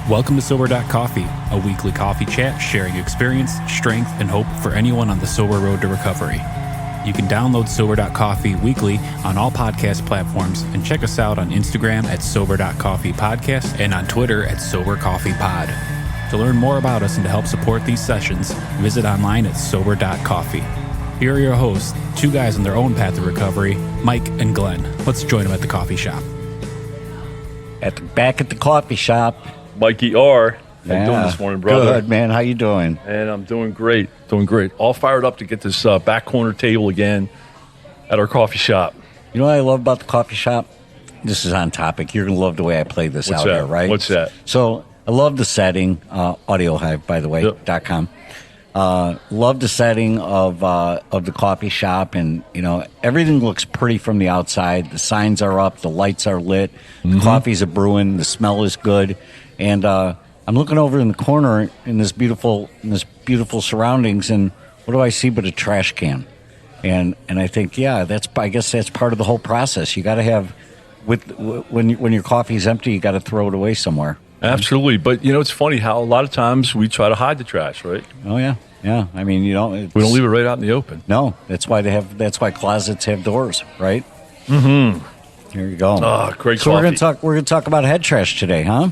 Welcome to Sober.Coffee, a weekly coffee chat sharing experience, strength, and hope for anyone on the sober road to recovery. You can download Sober.Coffee weekly on all podcast platforms and check us out on Instagram at Sober.Coffee Podcast and on Twitter at Sober.Coffee Pod. To learn more about us and to help support these sessions, visit online at Sober.Coffee. Here are your hosts, two guys on their own path to recovery, Mike and Glenn. Let's join them at the coffee shop. Back at the coffee shop. Mikey R. How you doing this morning, brother? Good, man. How you doing? And I'm doing great. All fired up to get this back corner table again at our coffee shop. You know what I love about the coffee shop? This is on topic. You're going to love the way I play this What's out that? here, right? What's that? So I love the setting, AudioHive, by the way, Yep. .com. Love the setting of the coffee shop, and everything looks pretty from the outside. The signs are up, the lights are lit, the coffee's a brewing, the smell is good, and I'm looking over in the corner in this beautiful surroundings, and what do I see but a trash can? And I think, I guess that's part of the whole process. You got to have when your coffee's empty, you got to throw it away somewhere. Absolutely. But it's funny how a lot of times we try to hide the trash, right? Oh yeah. Yeah, I mean, We don't leave it right out in the open. No, that's why closets have doors, right? Mm-hmm. Here you go. Oh, great so coffee. we're gonna talk about head trash today, huh?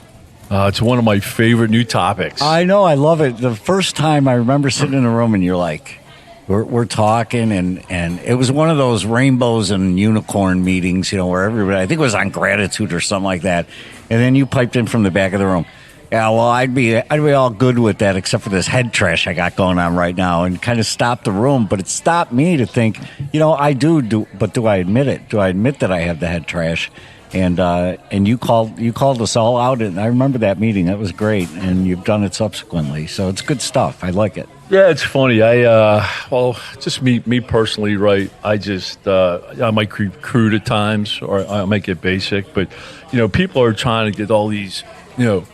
It's one of my favorite new topics. I know, I love it. The first time I remember sitting in a room and you're like, we're talking, and it was one of those rainbows and unicorn meetings, where everybody, I think it was on gratitude or something like that, and then you piped in from the back of the room. Yeah, well, I'd be all good with that except for this head trash I got going on right now, and kind of stopped the room. But it stopped me to think, I do, but do I admit it? Do I admit that I have the head trash? And you called us all out, and I remember that meeting. That was great, and you've done it subsequently, so it's good stuff. I like it. Yeah, it's funny. Just me personally, right? I might crude at times, or I might get basic, but people are trying to get all these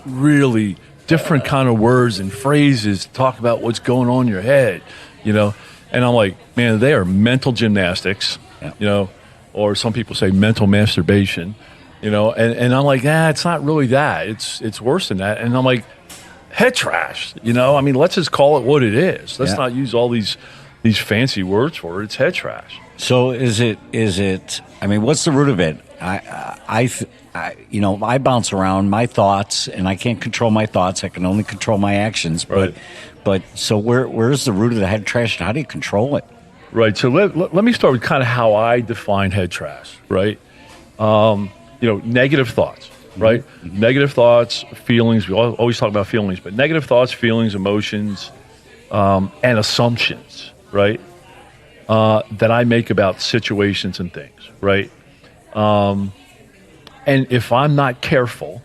really different kind of words and phrases to talk about what's going on in your head, and I'm like, man, they are mental gymnastics, or some people say mental masturbation, and I'm like, it's not really that. It's worse than that. And I'm like, head trash, let's just call it what it is. Let's not use all these fancy words for it. It's head trash. So is it, what's the root of it? I bounce around my thoughts, and I can't control my thoughts. I can only control my actions. Right. But so where's the root of the head trash, and how do you control it? Right. So let me start with kind of how I define head trash, right? Negative thoughts, right? Mm-hmm. Negative thoughts, feelings. We always talk about feelings, but negative thoughts, feelings, emotions, and assumptions, right? That I make about situations and things, right? And if I'm not careful,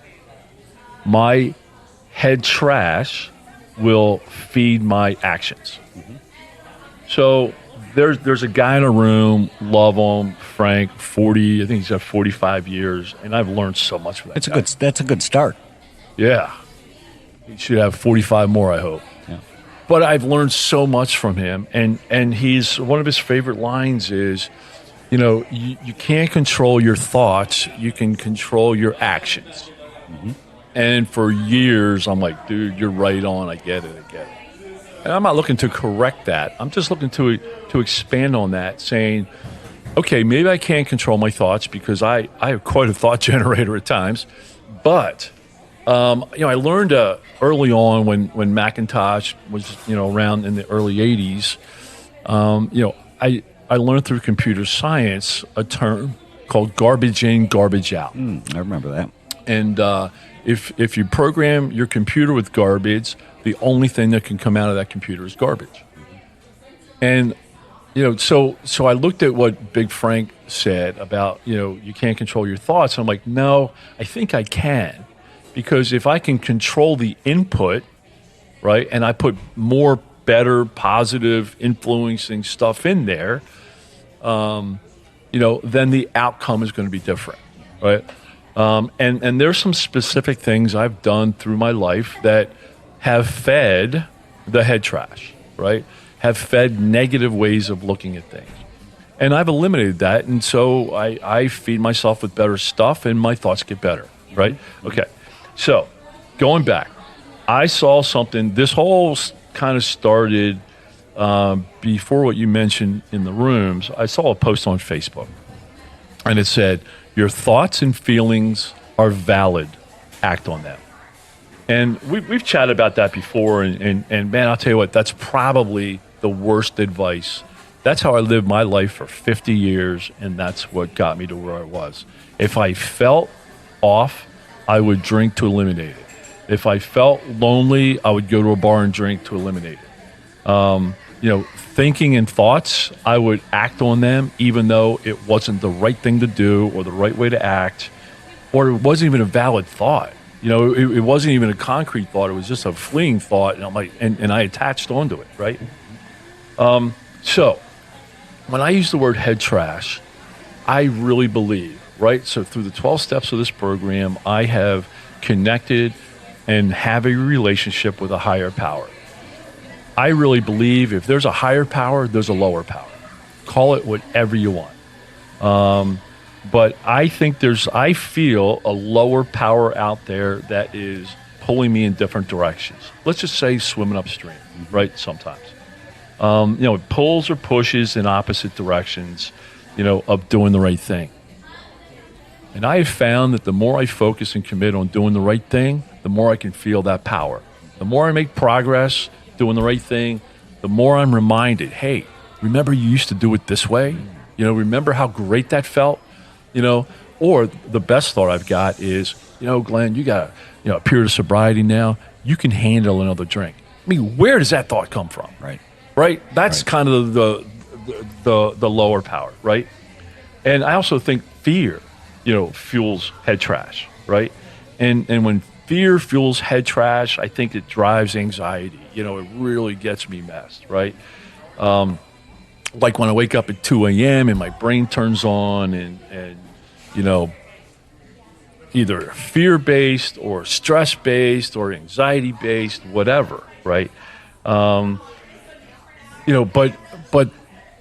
my head trash will feed my actions. Mm-hmm. So there's a guy in a room, love him, Frank, 40, I think he's got 45 years, and I've learned so much from that guy. That's a good start. Yeah. He should have 45 more, I hope. Yeah. But I've learned so much from him, and he's one of his favorite lines is, you can't control your thoughts, you can control your actions. Mm-hmm. And for years, I'm like, dude, you're right on, I get it. And I'm not looking to correct that. I'm just looking to expand on that, saying, okay, maybe I can't control my thoughts because I have quite a thought generator at times. But, I learned early on when Macintosh was, around in the early 80s, I learned through computer science a term called garbage in, garbage out. I remember that. And if you program your computer with garbage, the only thing that can come out of that computer is garbage. And, so I looked at what Big Frank said about, you can't control your thoughts. I'm like, no, I think I can. Because if I can control the input, right, and I put more better, positive, influencing stuff in there, then the outcome is going to be different, right? And there's some specific things I've done through my life that have fed the head trash, right? Have fed negative ways of looking at things. And I've eliminated that, and so I feed myself with better stuff, and my thoughts get better, right? Okay, so going back, I saw something. This whole kind of started before what you mentioned in the rooms. I saw a post on Facebook, and it said, "Your thoughts and feelings are valid. Act on them." And we've chatted about that before, and man, I'll tell you what, that's probably the worst advice. That's how I lived my life for 50 years, and that's what got me to where I was. If I felt off, I would drink to eliminate it. If I felt lonely, I would go to a bar and drink to eliminate it. Thinking and thoughts, I would act on them, even though it wasn't the right thing to do or the right way to act, or it wasn't even a valid thought. It wasn't even a concrete thought. It was just a fleeting thought, and I'm like, and I attached onto it, right? So when I use the word head trash, I really believe, right? So through the 12 steps of this program, I have connected and have a relationship with a higher power. I really believe if there's a higher power, there's a lower power. Call it whatever you want. But I think I feel a lower power out there that is pulling me in different directions. Let's just say swimming upstream, right? Sometimes. It pulls or pushes in opposite directions, of doing the right thing. And I have found that the more I focus and commit on doing the right thing, the more I can feel that power. The more I make progress doing the right thing, the more I'm reminded, hey, remember you used to do it this way? Remember how great that felt? Or the best thought I've got is, Glenn, you got a period of sobriety now. You can handle another drink. I mean, where does that thought come from? Right. That's kind of the lower power, right? And I also think fear, fuels head trash, right? And when fear fuels head trash, I think it drives anxiety. It really gets me messed, right? Like when I wake up at 2 a.m. and my brain turns on and either fear-based or stress-based or anxiety-based, whatever, right? But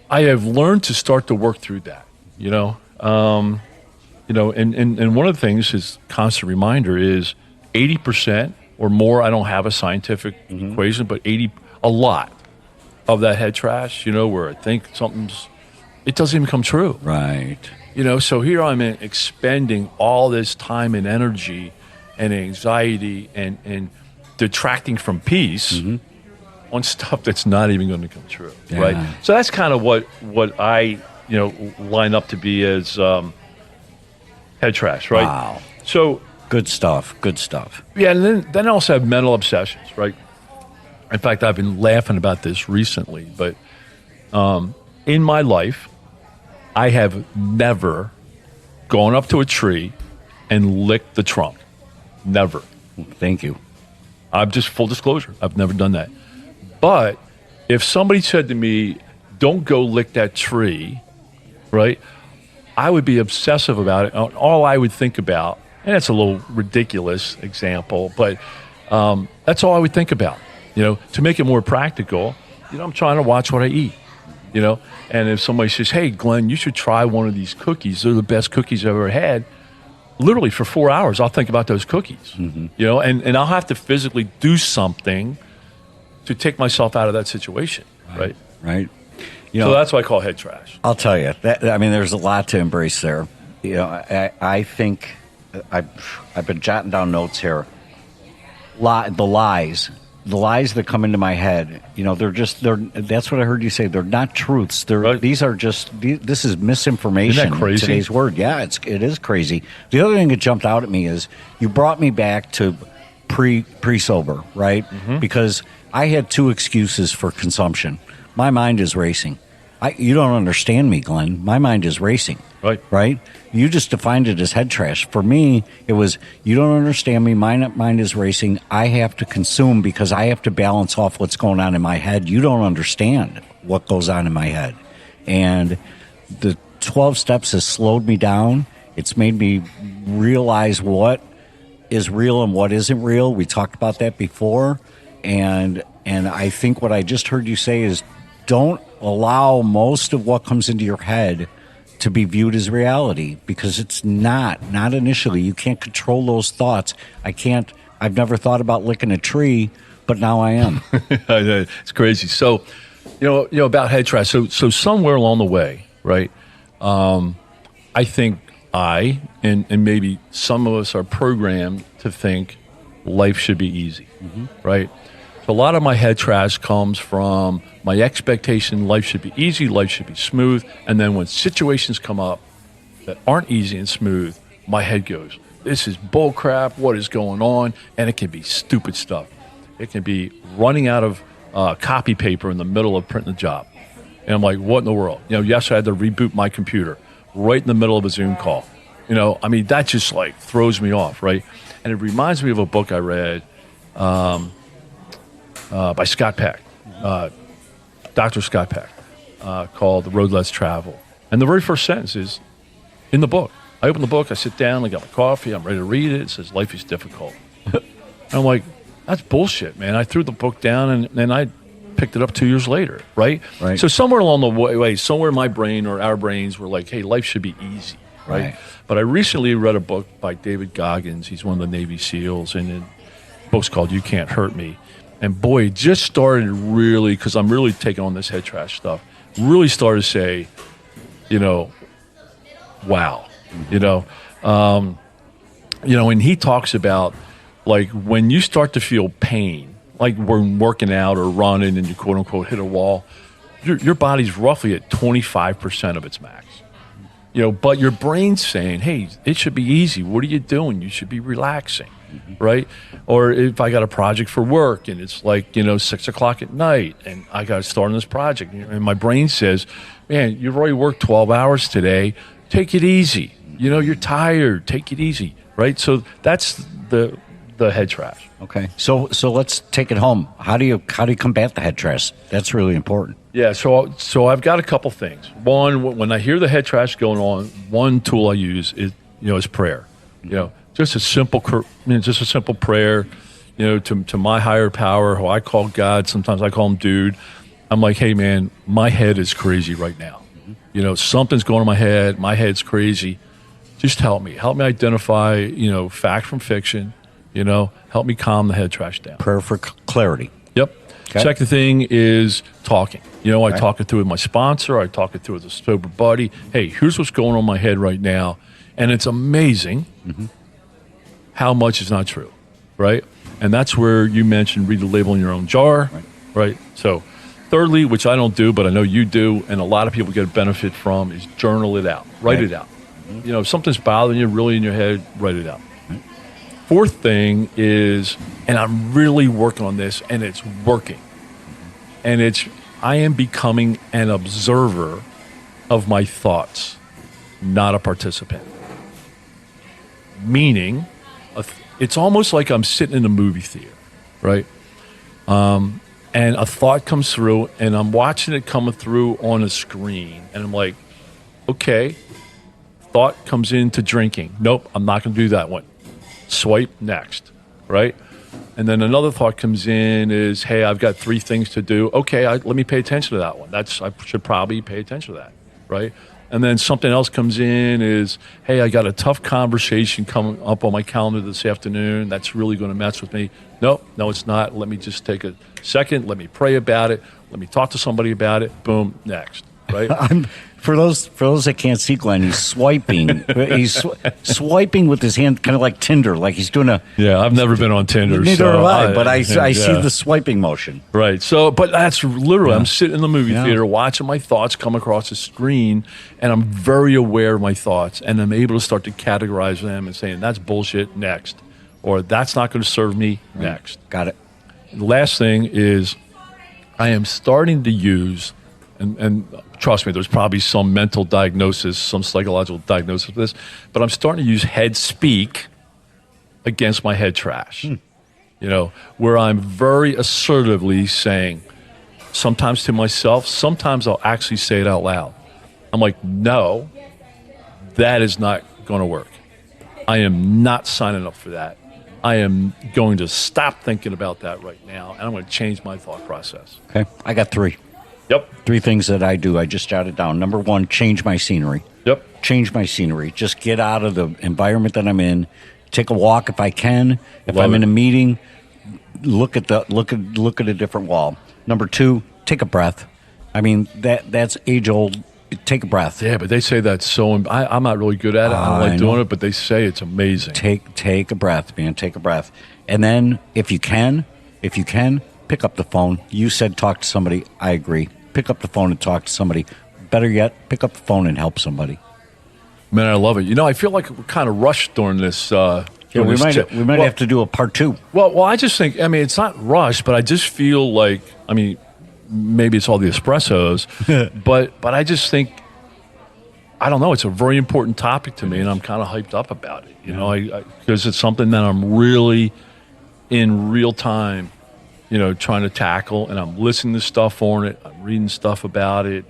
I have learned to start to work through that, and one of the things is constant reminder is 80% or more. I don't have a scientific equation, but a lot of that head trash, where I think it doesn't even come true. Right. So here I'm expending all this time and energy and anxiety and detracting from peace on stuff that's not even going to come true, right? So that's kind of what I, line up to be as head trash, right? Wow. So good stuff. yeah, and then I also have mental obsessions, right? In fact, I've been laughing about this recently, but in my life, I have never gone up to a tree and licked the trunk. Never. Thank you. I'm just full disclosure. I've never done that. But if somebody said to me, don't go lick that tree, right, I would be obsessive about it. All I would think about, and it's a little ridiculous example, but that's all I would think about. To make it more practical, I'm trying to watch what I eat. And if somebody says, hey, Glenn, you should try one of these cookies. They're the best cookies I've ever had. Literally for 4 hours, I'll think about those cookies, and I'll have to physically do something to take myself out of that situation. Right. So that's what I call head trash. I'll tell you there's a lot to embrace there. I think I've been jotting down notes here. The lies that come into my head, that's what I heard you say. They're not truths. These are this is misinformation. Isn't that crazy? Today's word. Yeah, it is crazy. The other thing that jumped out at me is you brought me back to pre-sober, right? Because I had 2 excuses for consumption. My mind is racing. You don't understand me, Glenn. My mind is racing. Right? You just defined it as head trash. For me, it was, you don't understand me. My mind is racing. I have to consume because I have to balance off what's going on in my head. You don't understand what goes on in my head. And the 12 steps has slowed me down. It's made me realize what is real and what isn't real. We talked about that before. And I think what I just heard you say is don't allow most of what comes into your head to be viewed as reality, because it's not initially. You can't control those thoughts. I I've never thought about licking a tree, but now I am. It's crazy. So, you know about head trash. So somewhere along the way, right? I think and maybe some of us are programmed to think life should be easy, right? So a lot of my head trash comes from my expectation life should be easy, life should be smooth, and then when situations come up that aren't easy and smooth, my head goes, this is bull crap, what is going on? And it can be stupid stuff. It can be running out of copy paper in the middle of printing a job. And I'm like, what in the world? Yesterday I had to reboot my computer right in the middle of a Zoom call. That just like throws me off, right? And it reminds me of a book I read by Scott Peck, Dr. Scott Peck, called The Road Less Traveled. And the very first sentence is in the book. I open the book, I sit down, I got my coffee, I'm ready to read it. It says, life is difficult. And I'm like, that's bullshit, man. I threw the book down and I picked it up 2 years later, right? So somewhere along the way, somewhere in my brain or our brains were like, hey, life should be easy, right? But I recently read a book by David Goggins. He's one of the Navy SEALs, and the book's called You Can't Hurt Me. And boy, it just started really, because I'm really taking on this head trash stuff, really started to say, wow, and he talks about like when you start to feel pain, like when working out or running and you quote unquote hit a wall, your body's roughly at 25% of its max. But your brain's saying, hey, it should be easy. What are you doing? You should be relaxing, right? Or if I got a project for work and it's like, 6 o'clock at night and I got to start on this project and my brain says, man, you've already worked 12 hours today. Take it easy. You're tired. Take it easy, right? So that's the head trash. Okay. So let's take it home. How do you combat the head trash? That's really important. Yeah. So I've got a couple things. One, when I hear the head trash going on, one tool I use is prayer. Just a simple prayer. To my higher power, who I call God. Sometimes I call him Dude. I'm like, hey man, my head is crazy right now. Something's going on in my head. My head's crazy. Just help me. Help me identify, fact from fiction. Help me calm the head trash down. Prayer for clarity. Yep. Okay. Second thing is talking. I talk it through with my sponsor. I talk it through with a sober buddy. Hey, here's what's going on in my head right now. And it's amazing how much is not true, right? And that's where you mentioned read the label in your own jar, right? So thirdly, which I don't do, but I know you do, and a lot of people get a benefit from, is journal it out. Write it out. If something's bothering you really in your head, write it out. Fourth thing is, and I'm really working on this, and it's working, and I am becoming an observer of my thoughts, not a participant. Meaning, it's almost like I'm sitting in a movie theater, right? And a thought comes through, and I'm watching it coming through on a screen, and I'm like, okay, thought comes into drinking. Nope, I'm not going to do that one. Swipe next, right? And then another thought comes in is, hey, I've got 3 things to do. Okay, let me pay attention to that one. I should probably pay attention to that, right? And then something else comes in is, hey, I got a tough conversation coming up on my calendar this afternoon. That's really going to mess with me. No, it's not. Let me just take a second. Let me pray about it. Let me talk to somebody about it. Boom, next, right? For those that can't see Glenn, he's swiping. He's swiping with his hand, kind of like Tinder, like he's doing a. Yeah, I've never been on Tinder. Neither have I, but I see the swiping motion. Right. So, but that's literally, I'm sitting in the movie theater watching my thoughts come across the screen, and I'm very aware of my thoughts, and I'm able to start to categorize them and saying, that's bullshit, next. Or that's not going to serve me, next. Got it. The last thing is I am starting to use, and trust me, there's probably some mental diagnosis, some psychological diagnosis of this, but I'm starting to use head speak against my head trash. Where I'm very assertively saying, sometimes to myself, sometimes I'll actually say it out loud. I'm like, no, that is not going to work. I am not signing up for that. I am going to stop thinking about that right now, and I'm going to change my thought process. Okay, I got 3. Yep. 3 things that I do. I just jotted down. Number 1, change my scenery. Yep. Change my scenery. Just get out of the environment that I'm in. take a walk if I can. If Love I'm in it. a meeting, look at a different wall. Number 2, take a breath. I mean, that's age old. Take a breath. Yeah, but they say that's so. I'm not really good at it. I don't like I doing know. it, but they say it's amazing. Take a breath, man. Take a breath. And then if you can, pick up the phone. You said talk to somebody. I agree. Pick up the phone and talk to somebody. Better yet, pick up the phone and help somebody. Man, I love it. I feel like we're kind of rushed during this. Yeah, we might have to do a part 2. Well, I just think. I mean, it's not rushed, but I just feel like. I mean, maybe it's all the espressos, but I just think. I don't know. It's a very important topic to me, and I'm kind of hyped up about it. Because it's something that I'm really in real time, trying to tackle, and I'm listening to stuff on it. I'm reading stuff about it,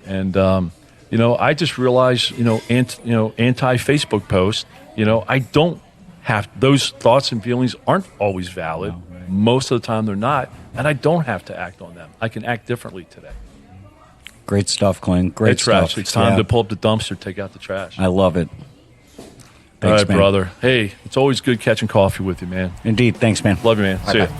and I just realized, anti-Facebook post. I don't have those thoughts and feelings aren't always valid. No, right. Most of the time, they're not, and I don't have to act on them. I can act differently today. Great stuff, Glenn. Great It's trash. stuff. It's time Yeah. to pull up the dumpster, take out the trash. I love it. All Thanks, right, man. brother. Hey, it's always good catching coffee with you, man. Indeed. Thanks, man. Love you, man. See ya. Bye-bye.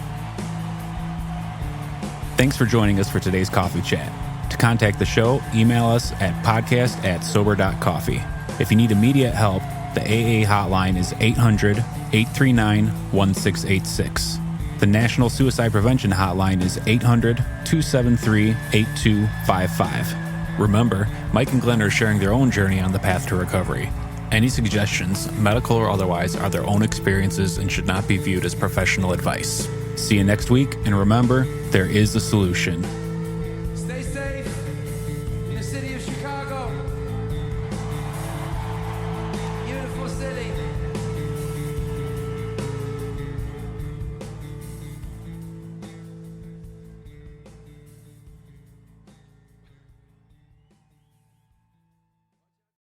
Thanks for joining us for today's coffee chat. To contact the show, email us at podcast@Sober.Coffee. If you need immediate help, the AA hotline is 800-839-1686. The National Suicide Prevention Hotline is 800-273-8255. Remember, Mike and Glenn are sharing their own journey on the path to recovery. Any suggestions, medical or otherwise, are their own experiences and should not be viewed as professional advice. See you next week, and remember, there is a solution. Stay safe in the city of Chicago. Beautiful city.